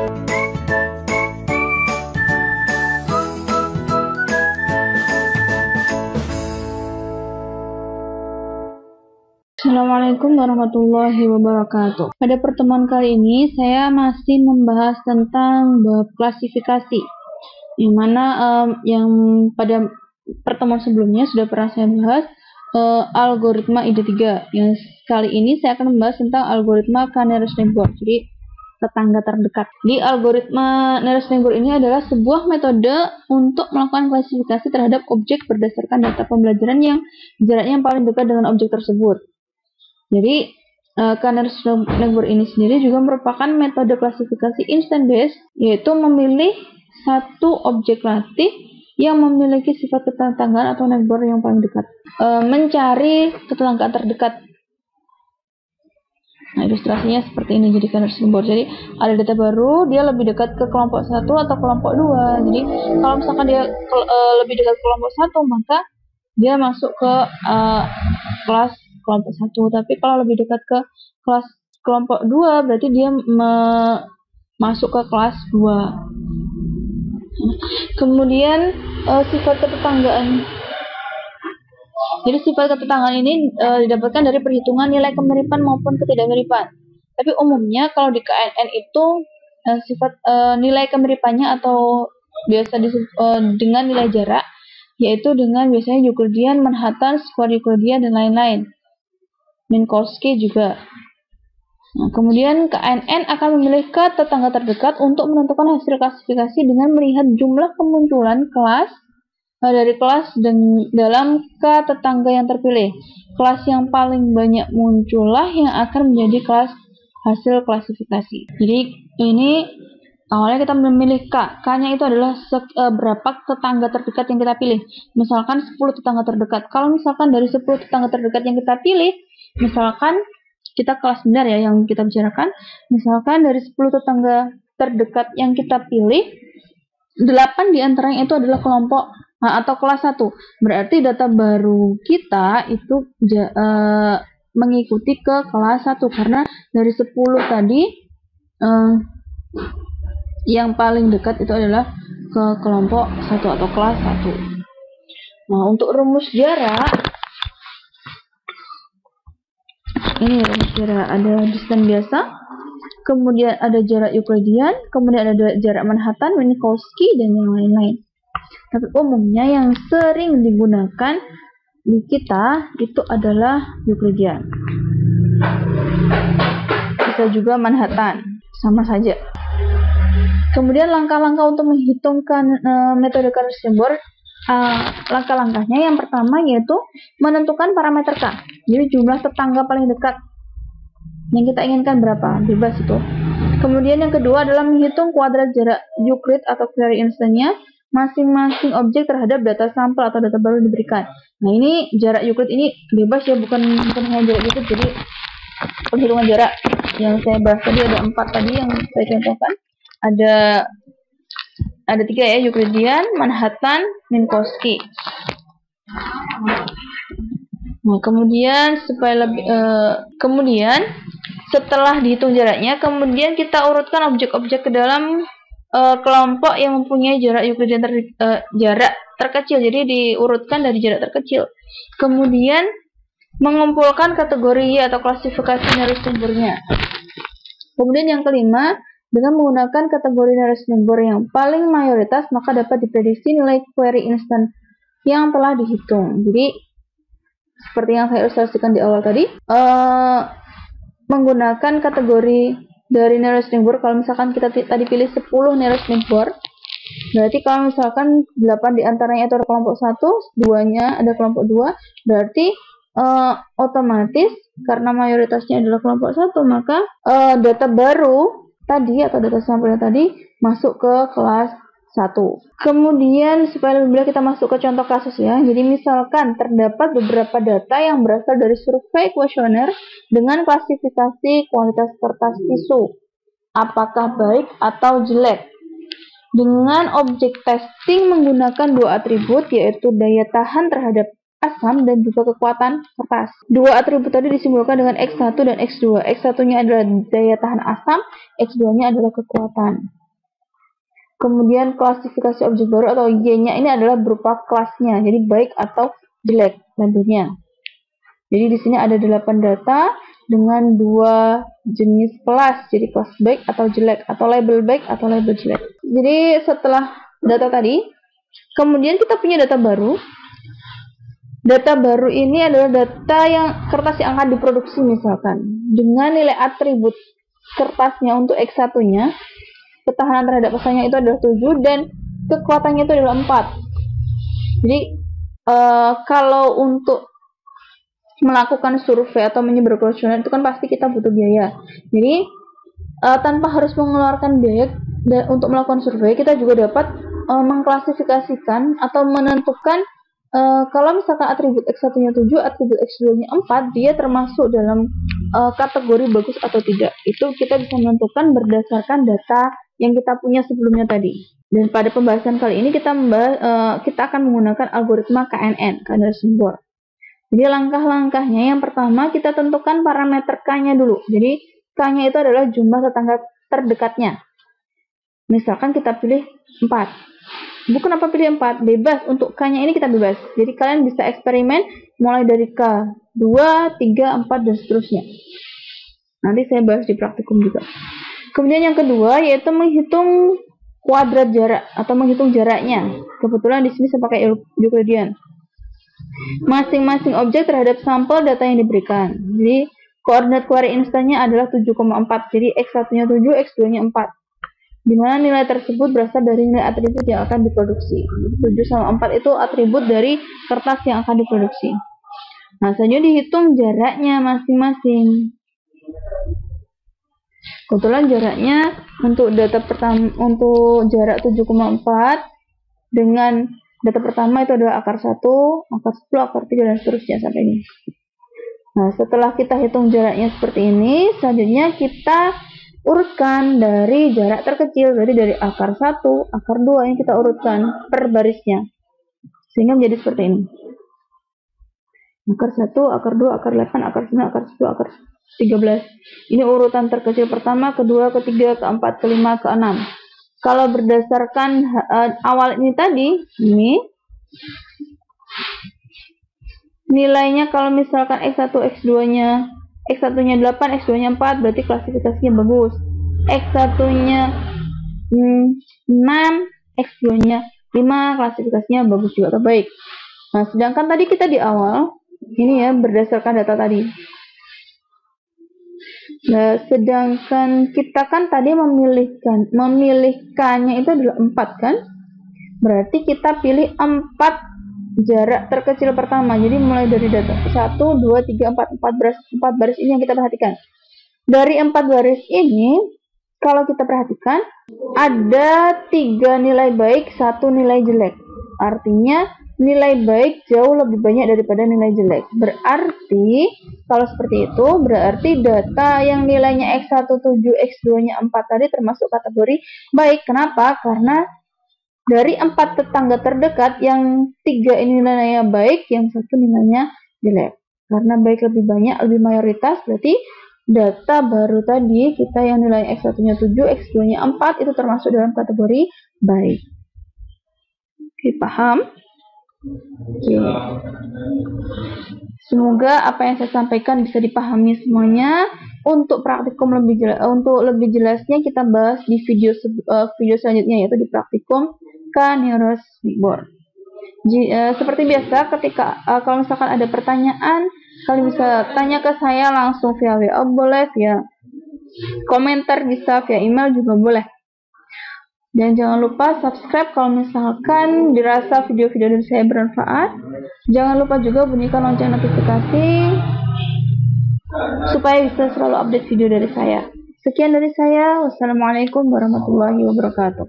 Assalamualaikum warahmatullahi wabarakatuh. Pada pertemuan kali ini saya masih membahas tentang bab klasifikasi, yang mana yang pada pertemuan sebelumnya sudah pernah saya bahas algoritma ID3. Yang kali ini saya akan membahas tentang algoritma nearest neighbor, jadi tetangga terdekat. Di algoritma nearest neighbor ini adalah sebuah metode untuk melakukan klasifikasi terhadap objek berdasarkan data pembelajaran yang jaraknya yang paling dekat dengan objek tersebut. Jadi, nearest neighbor ini sendiri juga merupakan metode klasifikasi instant based, yaitu memilih satu objek latih yang memiliki sifat ketetanggaan atau neighbor yang paling dekat. Mencari tetangga terdekat. Nah, ilustrasinya seperti ini. Jadi nearest neighbor. Jadi ada data baru, dia lebih dekat ke kelompok 1 atau kelompok 2. Jadi kalau misalkan dia lebih dekat ke kelompok 1, maka dia masuk ke kelas kelompok 1, tapi kalau lebih dekat ke kelas kelompok 2 berarti dia masuk ke kelas 2. Kemudian sifat ketetanggaan. Jadi sifat ketetanggaan ini didapatkan dari perhitungan nilai kemiripan maupun ketidakmiripan. Tapi umumnya kalau di KNN itu sifat nilai kemiripannya atau biasa dengan nilai jarak, yaitu dengan biasanya Euclidean, Manhattan, Square Euclidean, dan lain-lain. Minkowski juga. Nah, kemudian KNN akan memilih ke tetangga terdekat untuk menentukan hasil klasifikasi dengan melihat jumlah kemunculan kelas dari kelas dalam ke tetangga yang terpilih. Kelas yang paling banyak muncullah yang akan menjadi kelas hasil klasifikasi. Jadi ini awalnya kita memilih K. K-nya itu adalah berapa tetangga terdekat yang kita pilih. Misalkan 10 tetangga terdekat. Kalau misalkan dari 10 tetangga terdekat yang kita pilih, misalkan kita kelas benar ya yang kita bicarakan, misalkan dari 10 tetangga terdekat yang kita pilih, 8 diantaranya itu adalah kelompok atau kelas 1. Berarti data baru kita itu mengikuti ke kelas 1 karena dari 10 tadi yang paling dekat itu adalah ke kelompok 1 atau kelas 1. Nah, untuk rumus jarak, ini rumus jarak, ada distance biasa, kemudian ada jarak Euclidean, kemudian ada jarak Manhattan, Minkowski, dan yang lain-lain. Tapi umumnya yang sering digunakan di kita itu adalah Euclidean. Bisa juga Manhattan, sama saja. Kemudian langkah-langkah untuk menghitungkan metode nearest neighbor, langkah-langkahnya yang pertama yaitu menentukan parameter K. Jadi jumlah tetangga paling dekat yang kita inginkan berapa, bebas itu. Kemudian yang kedua adalah menghitung kuadrat jarak Euclid atau query instance-nya masing-masing objek terhadap data sampel atau data baru diberikan. Nah, ini jarak Euclid ini bebas ya, bukan hanya jarak Euclid. Jadi penghitungan jarak yang saya bahas tadi ada 4 tadi yang saya contohkan. Ada 3 ya, Euclidean, Manhattan, Minkowski. Nah, kemudian kemudian setelah dihitung jaraknya, kemudian kita urutkan objek-objek ke dalam kelompok yang mempunyai jarak Euclidean jarak terkecil. Jadi diurutkan dari jarak terkecil. Kemudian mengumpulkan kategori atau klasifikasi nearest neighbor-nya. Kemudian yang kelima, dengan menggunakan kategori nearest neighbor yang paling mayoritas, maka dapat diprediksi nilai query instant yang telah dihitung. Jadi seperti yang saya ilustrasikan di awal tadi, menggunakan kategori dari nearest neighbor. Kalau misalkan kita tadi pilih 10 nearest neighbor, berarti kalau misalkan 8 diantaranya itu ada kelompok 1, 2-nya ada kelompok 2, berarti otomatis karena mayoritasnya adalah kelompok 1, maka data baru tadi atau data sampelnya tadi masuk ke kelas 1. Kemudian supaya lebih mudah kita masuk ke contoh kasus ya. Jadi misalkan terdapat beberapa data yang berasal dari survei kuesioner dengan klasifikasi kualitas kertas tisu, apakah baik atau jelek. Dengan objek testing menggunakan 2 atribut, yaitu daya tahan terhadap asam dan juga kekuatan kertas. 2 atribut tadi disimbolkan dengan X1 dan X2. X1-nya adalah daya tahan asam, X2-nya adalah kekuatan. Kemudian klasifikasi objek baru atau Y-nya ini adalah berupa kelasnya, jadi baik atau jelek labelnya. Jadi di sini ada 8 data dengan 2 jenis kelas, jadi kelas baik atau jelek, atau label baik atau label jelek. Jadi setelah data tadi, kemudian kita punya data baru. Data baru ini adalah data yang kertas yang akan diproduksi misalkan, dengan nilai atribut kertasnya untuk X1-nya, ketahanan terhadap pesannya itu adalah 7 dan kekuatannya itu adalah 4. Jadi kalau untuk melakukan survei atau menyebar kuesioner itu kan pasti kita butuh biaya. Jadi tanpa harus mengeluarkan biaya untuk melakukan survei, kita juga dapat mengklasifikasikan atau menentukan kalau misalkan atribut X1-nya 7, atribut X2-nya 4, dia termasuk dalam kategori bagus atau tidak. Itu kita bisa menentukan berdasarkan data yang kita punya sebelumnya tadi. Dan pada pembahasan kali ini kita akan menggunakan algoritma KNN, Kardashev Board. Jadi langkah-langkahnya, yang pertama kita tentukan parameter K-nya dulu. Jadi K-nya itu adalah jumlah tetangga terdekatnya. Misalkan kita pilih 4. Bukan apa pilih 4, bebas. Untuk K-nya ini kita bebas. Jadi kalian bisa eksperimen mulai dari K 2, 3, 4, dan seterusnya. Nanti saya bahas di praktikum juga. Kemudian yang kedua yaitu menghitung kuadrat jarak atau menghitung jaraknya. Kebetulan di sini saya pakai Euclidean. Masing-masing objek terhadap sampel data yang diberikan. Jadi koordinat query instannya adalah 7,4. Jadi X1-nya 7, X2-nya 4. Di mana nilai tersebut berasal dari nilai atribut yang akan diproduksi. 7 sama 4 itu atribut dari kertas yang akan diproduksi. Nah, selanjutnya dihitung jaraknya masing-masing. Kebetulan jaraknya untuk data pertama, untuk jarak 7,4 dengan data pertama itu adalah akar 1, akar 10, akar 3, dan seterusnya sampai ini. Nah, setelah kita hitung jaraknya seperti ini, selanjutnya kita urutkan dari jarak terkecil, jadi dari akar 1, akar 2 yang kita urutkan per barisnya. Sehingga menjadi seperti ini. Akar 1, akar 2, akar 8, akar 9, akar 10, akar 13. Ini urutan terkecil pertama, kedua, ketiga, keempat, kelima, keenam. Kalau berdasarkan awal ini tadi, ini nilainya kalau misalkan X1, X2-nya X1-nya 8, X2-nya 4, berarti klasifikasinya bagus. X1-nya 6, X2-nya 5, klasifikasinya bagus juga atau baik. Nah, sedangkan tadi kita di awal, ini ya berdasarkan data tadi. Nah, sedangkan kita kan tadi memilihkannya itu adalah 4 kan? Berarti kita pilih 4 jarak terkecil pertama. Jadi mulai dari data 1, 2, 3, 4 baris ini yang kita perhatikan. Dari 4 baris ini, kalau kita perhatikan, ada 3 nilai baik, 1 nilai jelek. Artinya nilai baik jauh lebih banyak daripada nilai jelek. Berarti kalau seperti itu, berarti data yang nilainya X1 7, X2-nya 4 tadi termasuk kategori baik. Kenapa? Karena dari 4 tetangga terdekat, yang 3 ini nilainya baik, yang 1 nilainya jelek. Karena baik lebih banyak, lebih mayoritas, berarti data baru tadi kita yang nilai X1-nya 7, X2-nya 4 itu termasuk dalam kategori baik. Oke, paham? Oke. Semoga apa yang saya sampaikan bisa dipahami semuanya. Untuk praktikum lebih jelasnya kita bahas di video selanjutnya, yaitu di praktikum Kardashev Board. Seperti biasa, ketika kalau misalkan ada pertanyaan, kalian bisa tanya ke saya langsung via WA boleh, via komentar bisa, via email juga boleh. Dan jangan lupa subscribe kalau misalkan dirasa video-video dari saya bermanfaat. Jangan lupa juga bunyikan lonceng notifikasi supaya bisa selalu update video dari saya. Sekian dari saya. Wassalamualaikum warahmatullahi wabarakatuh.